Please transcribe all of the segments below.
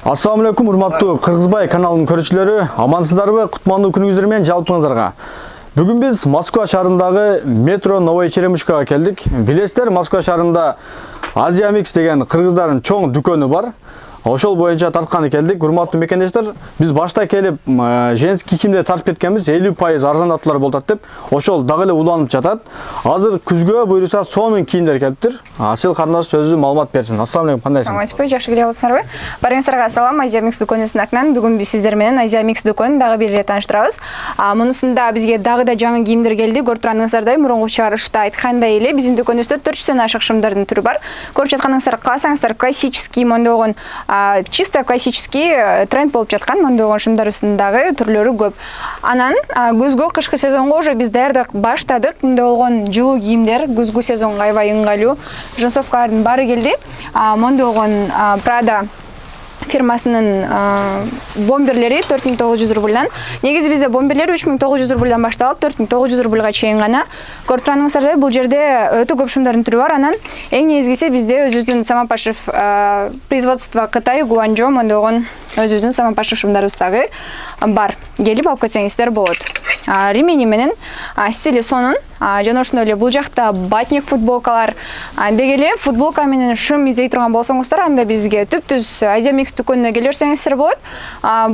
Ассаламу алейкум, урматтуу Кыргызбай каналынын көрүүчүлөрү, амансыздарбы? Кутмандуу күнүңүздөр менен жалпыңыздарга. Бүгүн биз Москва шаарындагы метро Новая Черемушкага келдик. Билесиздер, Москва шаарында Азия Микс деген кыргыздардын чоң дүкөнү бар. Ошол боюнча тартканы келдик. Урматтуу мекендештер, биз башта келип женский кийимди тартып кеткенбиз, 50% арзандатуулар болот деп. Ошол дагы эле уланып жатат. Азыр күзгө буйруса сонун кийимдер келиптир. Асыл кандаш сөзү маалымат берсин. Ассаламу алейкум, кандайсың? Саламатсызбы, жакшы келе аласыздарбы? Барыңыздарга салам, Азия Микс дүкөнүнүн атынан. Бүгүн биз сиздер менен Азия Микс дүкөнүн дагы бир ирет тааныштырабыз. Мунусунда бизге дагы да жаңы кийимдер келди. Көрүп турганыңыздардай, мурунку чыгарышта айткандай эле биздин дүкөнүбүздө 400дөн ашык шымдардын түрү бар. Көрүп жатканыңыздар, кааласаңыздар классический, мондогон чисто классический тренд болуп жаткан мондогон шымдар үстүндөгү түрлөрү көп. Анан күзгү кышкы сезонго уже биз даярдык баштадык. Мындай болгон жылуу кийимдер күзгү сезонго аябай ыңгайлуу джинсовкалардын баары келди. Мондогон Prada фирмасынын бомберлери 4900 рубльдан. Негизи бизде бомберлер 3900 рубльдан башталып 4900 рубльга чейин гана. Көрүп турганыңыздардай, бул жерде өтө көп шымдардын түрү бар. Анан эң негизгиси бизде өзүбүздүн Самопашев производство Кытай Гуанчжоу мондогон өзүбүздүн Самопашев шымдарыбыз дагы бар. Келип алып кетсеңиздер болот. Ремени менен стили сонун. Жана ошондой эле бул жакта батник футболкалар, деги эле футболка менен шым издей турган болсоңуздар, анда бизге түптүз Азия Микс дүкөнүнө келе берсеңиздер болот.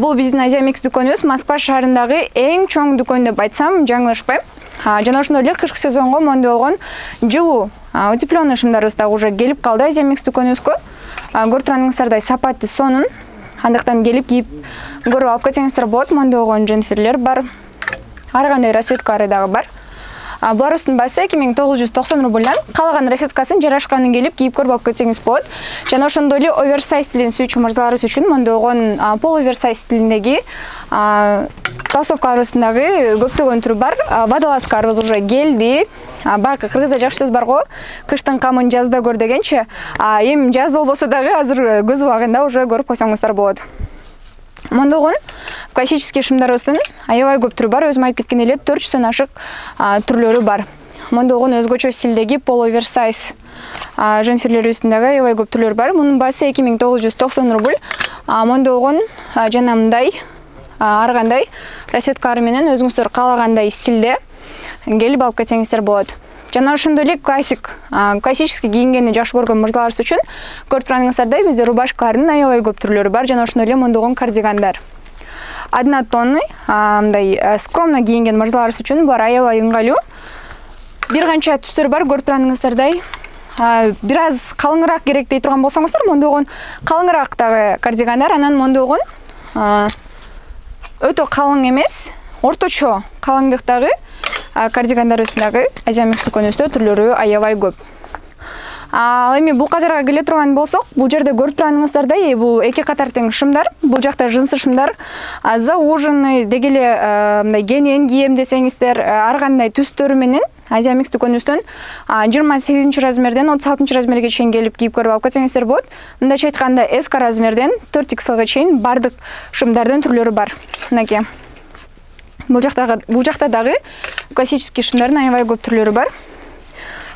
Бул биздин Азия Микс дүкөнүбүз Москва шаарындагы эң чоң дүкөн деп айтсам жаңылышпайм. Жана ошондой эле кышкы сезонго мондой болгон жылуу утепленный шымдарыбыз дагы уже келип калды Азия Микс дүкөнүбүзгө. Көрүп турганыңыздардай сапаты сонун. Андыктан келип кийип көрүп алып кетсеңиздер болот. Мондой болгон джинфирлер бар. Ар кандай расцветкалары дагы бар. Буларыбыздын баасы 2990 рубльдан. Калаган расцветкасын жарашканын келип кийип көрүп алып кетсеңиз болот. Жана ошондой эле оверсайз стилин сүйүүчү мырзаларыбыз үчүн мондой болгон пол оверсайз стилиндеги толстовкаларыбыздын дагы көптөгөн түрү бар. Водолазкаларыбыз уже келди. Бак кыргызда жакшы сөз бар го, кыштын камын жазда көр дегенче, эми жаз болбосо дагы азыр күз убагында уже көрүп койсоңуздар болот. Мондогон классический шымдарыбыздын аябай көп түрү бар. Өзүм айтып кеткен эле 400дөн ашык түрлөрү бар. Мондогон өзгөчө стилдеги пол оверсайз женфирлерибиздин дагы аябай көп түрлөрү бар. Мунун баасы 2990 рубль. Мондогон жана мындай ар кандай расцветкалары менен өзүңүздөр каалагандай стилде келип алып кетсеңиздер болот. Жана ошондой эле классический кийингенди жакшы көргөн мырзаларыбыз үчүн көрүп турганыңыздардай бизде рубашкалардын аябай көп түрлөрү бар. Жана ошондой эле мондогон кардигандар. Однотонный, мындай скромно кийинген мырзаларыбыз үчүн булар аябай ыңгайлуу. Бир канча түстөр бар, көрүп турганыңыздардай. Бир аз калыңыраак керек дей турган болсоңуздар, мондогон калыңыраак дагы кардигандар, анан мондогон өтө калың эмес, орточо калыңдыктагы кардигандарыбыздын дагы Азия Микс дүкөнүбүздө түрлөрү аябай көп. Ал эми бул катарга келе турган болсок, бул жерде көрүп турганыңыздардай, бул эки катар тең шымдар. Бул жакта жынсы шымдар, зауженный, деги эле мындай кенен кийем десеңиздер, ар кандай түстөрү менен Азия Микс дүкөнүбүздөн 28 размерден 36 размерге чейин келип кийип көрүп алып кетсеңиздер болот. Мындайча айтканда S размерден 4XL чейин бардык шымдардын түрлөрү бар. Мынакей. Бул жакта дагы классический шымдардын аябай көп түрлөрү бар.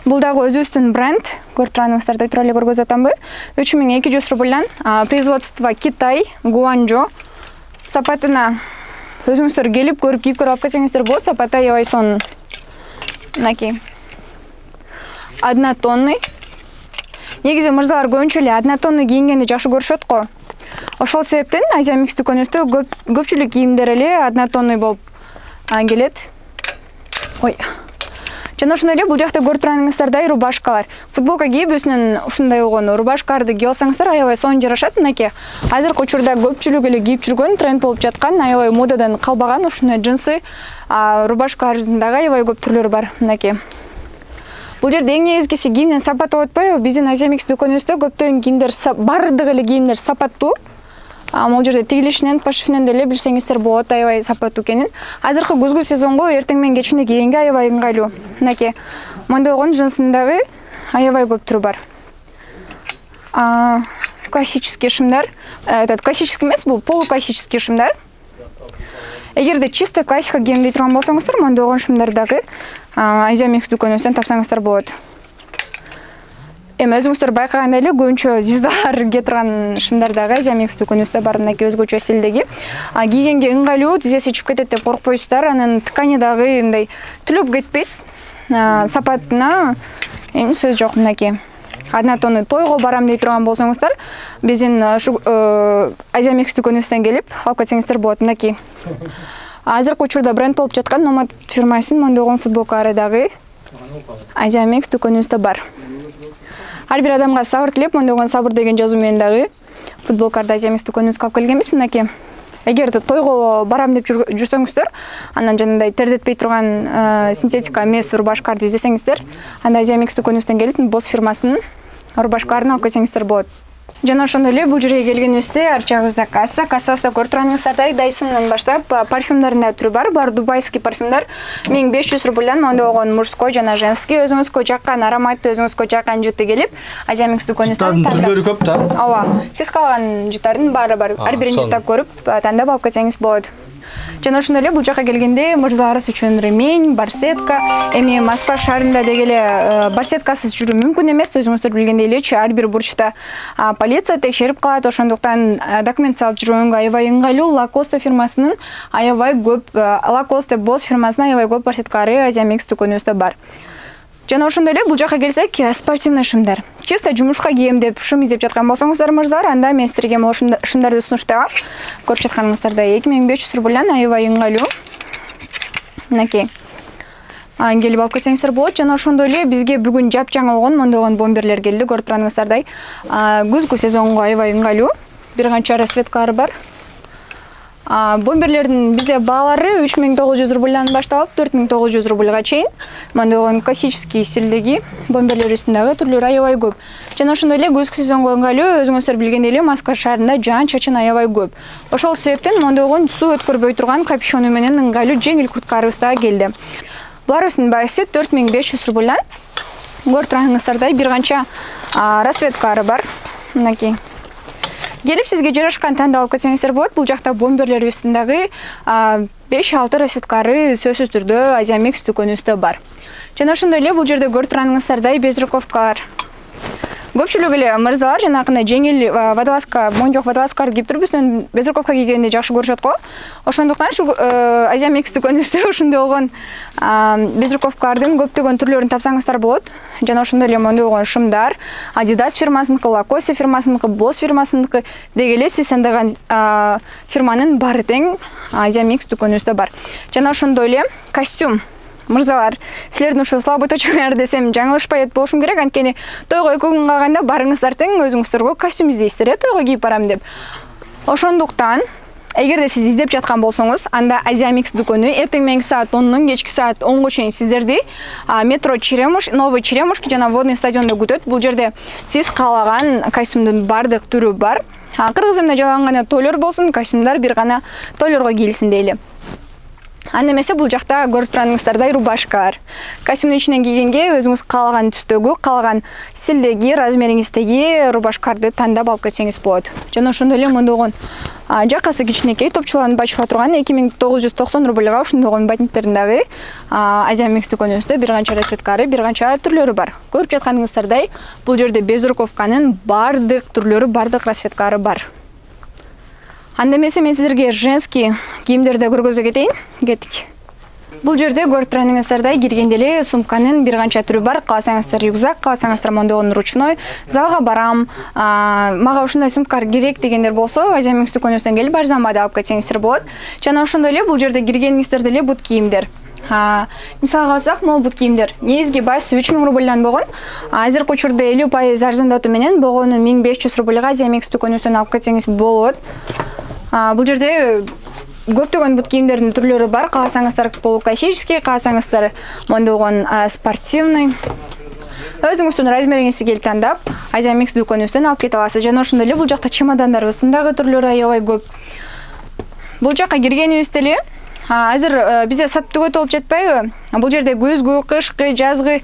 Бул дагы өзүбүздүн бренд. Көрүп турганыңыздардай, тура эле көргөзүп атамбы? 3200 рубльдан. Производство Китай, Гуанчжоу. Сапатына өзүңүздөр келип көрүп кийип көрүп алып кетсеңиздер болот. Сапаты аябай сонун. Мынакей. Однотонный. Негизи мырзалар көбүнчө эле однотонный кийингенди жакшы көрүшөт го. Ошол себептен Азия Микс дүкөнүбүздө көпчүлүк кийимдер эле однотонный болуп келет. Ой. Жана ошондой эле бул жакта көрүп турганыңыздардай рубашкалар. Футболка кийип өзүнүн ушундай болгон рубашкаларды кийип алсаңыздар аябай сонун жарашат. Мынакей. Азыркы учурда көпчүлүк эле кийип жүргөн, тренд болуп жаткан, аябай модадан калбаган ушундай джинсы рубашкаларыбыздын дагы аябай көп түрлөрү бар. Мынакей. Бул жерде эң негизгиси кийимдин сапаты болуп атпайбы? Биздин Азия Микс дүкөнүбүздө көптөгөн кийимдер бардыгы эле кийимдер сапаттуу. Бул жерде тигилишинен, пошивинен деле билсеңиздер болот, аябай сапаттуу экенин. Азыркы күзгү сезонго эртең менен кечинде кийгенге аябай ыңгайлуу. Мынакей. Мондой болгон джинсындагы аябай көп түрү бар. Классический шымдар. Этот классический эмес, бул полуклассический шымдар. Эгерде чисто классика кийем дей турган болсоңуздар, мондой болгон шымдар дагы Азия Микс дүкөнүбүздөн тапсаңыздар болот. Эми өзүңүздөр байкагандай эле көбүнчө звездалар кетирген шымдардагы Азия Микс дүкөнүбүздө бар мынакей өзгөчө стилдеги. Кийгенге ыңгайлуу, тизеси чыгып кетет деп коркпойсуздар. Анан ткани дагы мындай түлөп кетпейт. Сапатына эми сөз жок мынакей. Аднатону тойго барам дей турган болсоңуздар, биздин ушу Азия Микс дүкөнүбүздөн келип алып кетсеңиздер болот мынакей. Азыркы учурда бренд болуп жаткан Nomad фирмасынын мондогон футболкалары дагы Азия Микс дүкөнүбүздө бар. Ар бир адамга сабыр тилеп, мондогон сабыр деген жазуу менен дагы футболкаларды Азия Микс дүкөнүбүзгө алып келгенбиз мынакей. Эгерде тойго барам деп жүрсөңүздөр, анан жанагындай тердетпей турган синтетика эмес рубашкарды издесеңиздер, анда Азия Микс дүкөнүбүздөн келип Boss фирмасынын рубашкаларын алып кетсеңиздер болот. Жана ошондой эле бул жерге келгенибизде ар жагыбызда кассабызда көрүп турганыңыздардай Дайсондан баштап парфюмдардын да түрү бар. Булар дубайский парфюмдар. 1500 рубльдан мондогон мужской жана женский өзүңүзгө жаккан ароматты, өзүңүзгө жаккан жыты келип, Азия Микс дүкөнүбүздөн түрлөрү көп да. Ооба, сиз каалаган жыттардын баары бар. Ар бирин жыттап көрүп, тандап алып кетсеңиз болот. Жана ошондой эле бул жака келгенде мырзаларыбыз үчүн ремень, барсетка, эми Москва шаарында дегеле барсеткасыз жүрүү мүмкүн эмес. Өзүңүздөр билгендей элечи, ар бир бурчта полиция текшерип калат. Ошондуктан документ салып жүргөнгө аябай ыңгайлуу. Lacoste фирмасынын аябай көп, Lacoste Boss фирмасынын аябай көп барсеткалары Азия Микс дүкөнүбүздө бар. Жана ошондой эле бул жака келсек, спортивный шымдар. Чисто жумушка кийем деп шым издеп жаткан болсоңуздар мырзалар, анда мен силерге могу шымдарды сунуштайм. Көрүп жатканыңыздардай 2500 рубльдан аябай ыңгайлуу. Мынакей. Келип алып кетсеңиздер болот. Жана ошондой эле бизге бүгүн жапжаңы болгон мондогон бомберлер келди. Көрүп турганыңыздардай күзгү сезонго аябай ыңгайлуу. Бир канча расцветкалары бар. Бомберлердин бизде баалары 3900 рубльдан башталып 4900 рубльга чейин. Мондогон классический стилдеги бомберлерибиздин дагы түрлөрү аябай көп. Жана ошондой эле күзгү сезонго ыңгайлуу, өзүңүздөр билгендей эле Москва шаарында жаан-чачын аябай көп. Ошол себептен мондогон суу өткөрбөй турган капюшону менен ыңгайлуу жеңил курткаларыбыз дагы келди. Буларыбыздын баасы 4500 рубльдан. Көрүп турганыңыздардай бир канча расцветкалары бар. Мынакей. Келип сизге жарашкан тандап алып кетсеңиздер болот. Бул жакта бомберлерибиздин дагы 5-6 расцветкалары сөзсүз түрдө Азия Микс дүкөнүбүздө бар. Жана ошондой эле бул жерде көрүп турганыңыздардай безруковкалар. Көпчүлүк эле мырзалар жанакындай жеңил водолазка, моңжок водолазкаларды кийип туруп үстүнөн безруковка кийгенди жакшы көрүшөт го. Ошондуктан ушу Азия Микс дүкөнүбүздө ушундай болгон безруковкалардын көптөгөн түрлөрүн тапсаңыздар болот. Жана ошондой эле мондогон шымдар, Adidas фирмасыныкы, Lacoste фирмасыныкы, Boss фирмасыныкы дегеле сиз тандаган фирманын баары тең Азия Микс дүкөнүбүздө бар. Жана ошондой эле костюм. Мырзалар, силердин ушул слабый точкалар десем жаңылышпай болушум керек, анткени тойго 2 күн калганда барыңыздар тең өзүңүздөргө костюм издейсиздер, тойго кийип барам деп. Ошондуктан эгерде сиз издеп жаткан болсоңуз, анда Азия Микс дүкөнү эртең мененки саат 10-дон кечки саат 10го чейин сиздерди метро Черемуш, Новый Черемушки жана Водный стадиондо күтөт. Бул жерде сиз каалаган костюмдун бардык түрү бар. Кыргыз эмне жалган гана тойлор болсун, костюмдар бир гана тойлорго кийилсин дейли. Анда эмесе бул жакта көрүп турганыңыздардай рубашкалар. Костюмдун ичинен кийгенге өзүңүз каалаган түстөгү, каалаган стилдеги, размериңиздеги рубашкаларды тандап алып кетсеңиз болот. Жана ошондой эле мондогон жакасы кичинекей топчуларын бачыла турган 2990 рубльга ушундогон ботинктердин дагы Азия Микс дүкөнүбүздө бир канча расцветкалары, бир канча түрлөрү бар. Көрүп жатканыңыздардай, бул жерде безруковканын бардык түрлөрү, бардык расцветкалары бар. Анда эмесе мен силерге женский кийимдерди көргөзө кетейин. Кеттик. Бул жерде көрүп турганыңыздардай киргенде эле сумканын бир канча түрү бар. Кааласаңыздар рюкзак, кааласаңыздар мондогон ручной, залга барам, мага ушундай сумкалар керек дегендер болсо, Азия Микс дүкөнүбүздөн келип Арзанбада алып кетсеңиздер болот. Жана ошондой эле бул жерде киргениңиздерде эле бут кийимдер. Мисалга алсак, могу бут кийимдер негизги баасы 3000 рубльдан болгон. Азыркы учурда 50% арзандатуу менен болгону 1500 рубльга Азия Микс дүкөнүбүздөн алып кетсеңиз болот. Бул жерде көптөгөн бут кийимдердин түрлөрү бар. Кааласаңыздар полуклассический, кааласаңыздар мондогон спортивный. Өзүңүздүн размериңизди келип тандап, Азия Микс дүкөнүбүздөн алып кете аласыз. Жана ошондой эле бул жакта чемодандарыбыздын дагы түрлөрү аябай көп. Бул жака киргенибизде эле азыр бизде сатып болуп жатпайбы? Бул жерде күзгү, кышкы, жазгы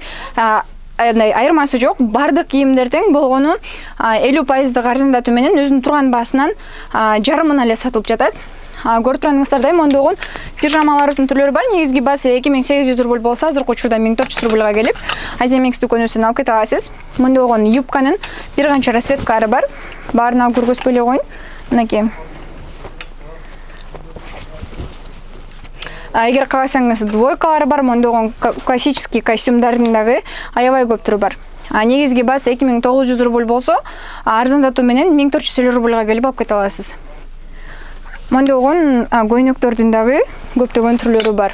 айырмасы жок. Бардык кийимдер тең болгону 50% арзандатуу менен өзүнүн турган баасынан жарымына эле сатылып жатат. көрүп турганыңыздардай мондогун пижамаларыбыздын түрлөрү бар. Негизги баасы 2800 рубль болсо, азыркы учурда 1400 рубльга келип, Азия Микс дүкөнүнөн алып кете аласыз. Мондогун юбканын бир канча расцветкалары бар. Баарын алып көргөзүп эле коеюн. Мынакей. Эгер кааласаңыз, двойкалары бар, мондогун классический костюмдардын дагы аябай көп түрү бар. Негизги баасы 2900 рубль болсо, арзандатуу менен 1400 рубльга келип алып кете аласыз. Мондогун көйнөктөрдүн дагы көптөгөн түрлөрү бар.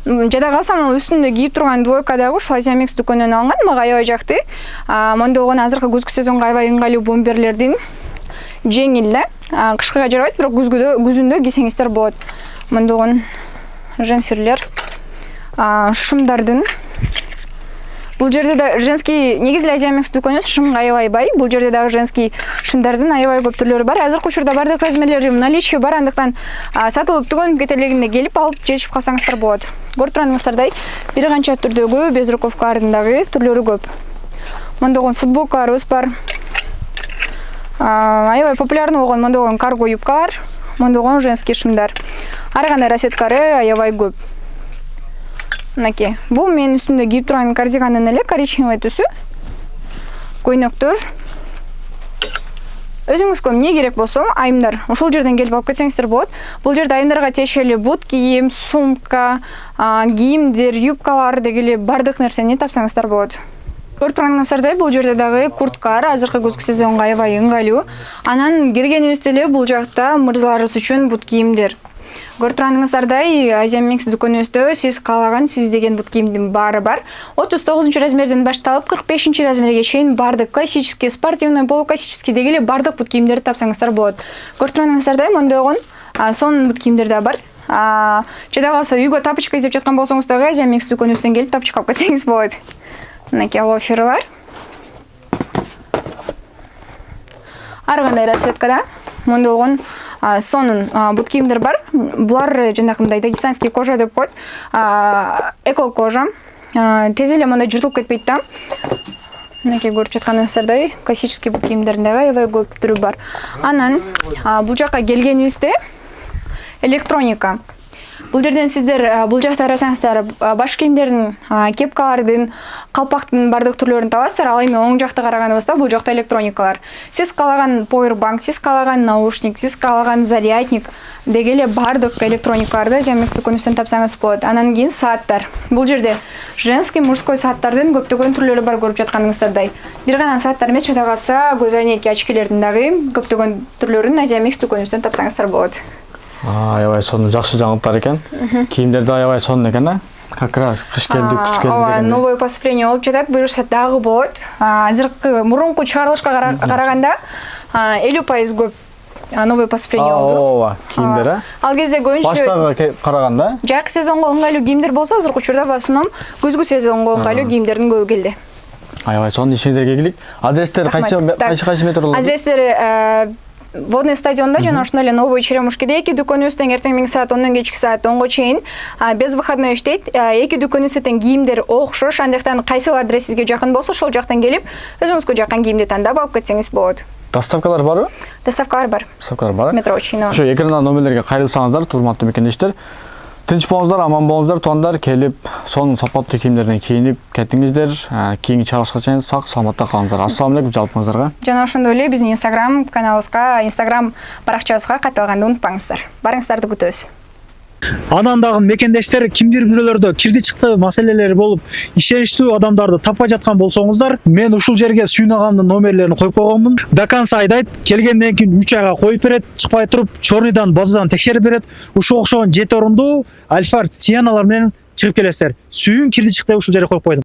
Жада калсам, үстүндө кийип турган двойка дагы ушул Азия Микс дүкөнүнөн алынган, мага аябай жакты. Мондогун азыркы күзгү сезонго аябай ыңгайлуу бомберлердин жеңил да. Кышкыга жарабайт, бирок күзүндө кийсеңиздер болот. Мондогун женферлер, шымдардын. Бул жерде да женский, негизи Азия Микс дүкөнү шымга аябай бай. Бул жерде дагы женский шымдардын аябай көп түрлөрү бар. Азыркы учурда бардык размерлери в наличии бар, андыктан сатылып түгөнүп кетелегинде келип алып жетишип калсаңыздар болот. Көрүп турганыңыздардай, бир канча түрдөгү безруковкалардын дагы түрлөрү көп. Мондогун футболкаларыбыз бар. Аябай популярный болгон мондогун карго юбкалар, мондогун женский шымдар. Ар кандай расцветкалары аябай көп. Мынакей. Бул менин үстүмдө кийип турган кардиганын эле коричневый түсү. Көйнөктөр. Өзүңүзгө эмне керек болсо, айымдар, ушул жерден келип алып кетсеңиздер болот. Бул жерде айымдарга тиешелүү бут кийим, сумка, кийимдер, юбкалар дегеле бардык нерсени тапсаңыздар болот. Көрүп турганыңыздардай, бул жерде дагы курткалар азыркы күзгү сезонго аябай ыңгайлуу. Анан киргенибизде эле бул жакта мырзаларыбыз үчүн бут кийимдер. Көрүп турганыңыздардай, Азия Микс дүкөнүбүздө сиз каалаган, сиз деген бут кийимдин баары бар. 39 размерден башталып 45 размерге чейин бардык классический, спортивный, полуклассический дегеле бардык бут кийимдерди тапсаңыздар болот. Көрүп турганыңыздардай, мондогун сонун бут кийимдер да бар. Жада калса үйгө тапочка издеп жаткан болсоңуз дагы Азия Микс дүкөнүбүздөн келип тапочка алып кетсеңиз болот. Мынакей лоферлар. Ар кандай расцветкада мондогун сонун бут кийимдер бар. Булар жанагындай дагестанский кожа деп коет. Эко кожа. Тез эле мондай жыртылып кетпейт да. Мынакей көрүп жатканыңыздардай, классический бут кийимдердин дагы аябай көп түрү бар. Анан бул жакка келгенибизде электроника. Бул жерден сиздер бул жакта карасаңыздар, баш кийимдердин, кепкалардын, калпактын бардык түрлөрүн табасыздар. Ал эми оң жакта караганыбызда бул жакта электроникалар. Сиз каалаган powerbank, сиз каалаган наушник, сиз каалаган зарядник дегеле бардык электроникаларды Азия Микс дүкөнүнөн тапсаңыз болот. Анан кийин сааттар. Бул жерде женский, мужской сааттардын көптөгөн түрлөрү бар, көрүп жатканыңыздардай. Бир гана сааттар эмес, жада калса көз айнеки очкилердин дагы көптөгөн түрлөрүн Азия Микс дүкөнүнөн тапсаңыздар болот. Аябай сонун жакшы жаңылыктар экен. Кийимдер да аябай сонун экен, а? Как раз кыш келди, күз келди деген. Новое поступление болуп жатат, буюрса дагы болот. Азыркы мурунку чыгарылышка караганда 50% көп новое поступление болду. Ооба, кийимдер, а? Ал кезде көбүнчө баштагы караганда, жайкы сезонго ыңгайлуу кийимдер болсо, азыркы учурда в основном күзгү сезонго ыңгайлуу кийимдердин көбү келди. Аябай сонун, ишиңиздерге келик. Адрестер кайсы метр болот? Адрестер Водный стадионда жана ошондой эле Новый Черемушкеде эки дүкөнүбүздөн эртең менги саат 10-дон кечки саат 10го чейин без выходной иштейт. Эки дүкөнүбүздөн кийимдер окшош, андыктан кайсыл адрес сизге жакын болсо, ошол жактан келип, өзүңүзгө жаккан кийимди тандап алып кетсеңиз болот. Доставкалар барбы? Доставкалар бар. Доставкалар бар. Метро Очино. Ошо экрандан номерлерге кайрылсаңыздар, урматтуу мекендештер, тынч болуңуздар, аман болуңуздар, туугандар, келип сонун сапаттуу кийимдерден кийинип кеттиңиздер. Кийинки чыгарылышка чейин сак саламатта калыңыздар. Ассалам алейкум жалпыңыздарга. Жана ошондой эле биздин Instagram каналыбызга, Instagram баракчабызга катталганды унутпаңыздар. Барыңыздарды күтөбүз. Анан дагы мекендештер кимдир бирөөлөрдө кирди чыкты маселелери болуп, ишеничтүү адамдарды таппай жаткан болсоңуздар, мен ушул жерге Сүйүн агамдын номерлерин коюп койгонмун. До конца айдайт, келгенден кийин 3 айга коюп берет, чыкпай туруп, чорныйдан базадан текшерип берет. Ушул окшогон 7 орундуу Альфард Сианалар менен чыгып келесиздер. Сүйүн кирди чыкты ушул жерге коюп койдум.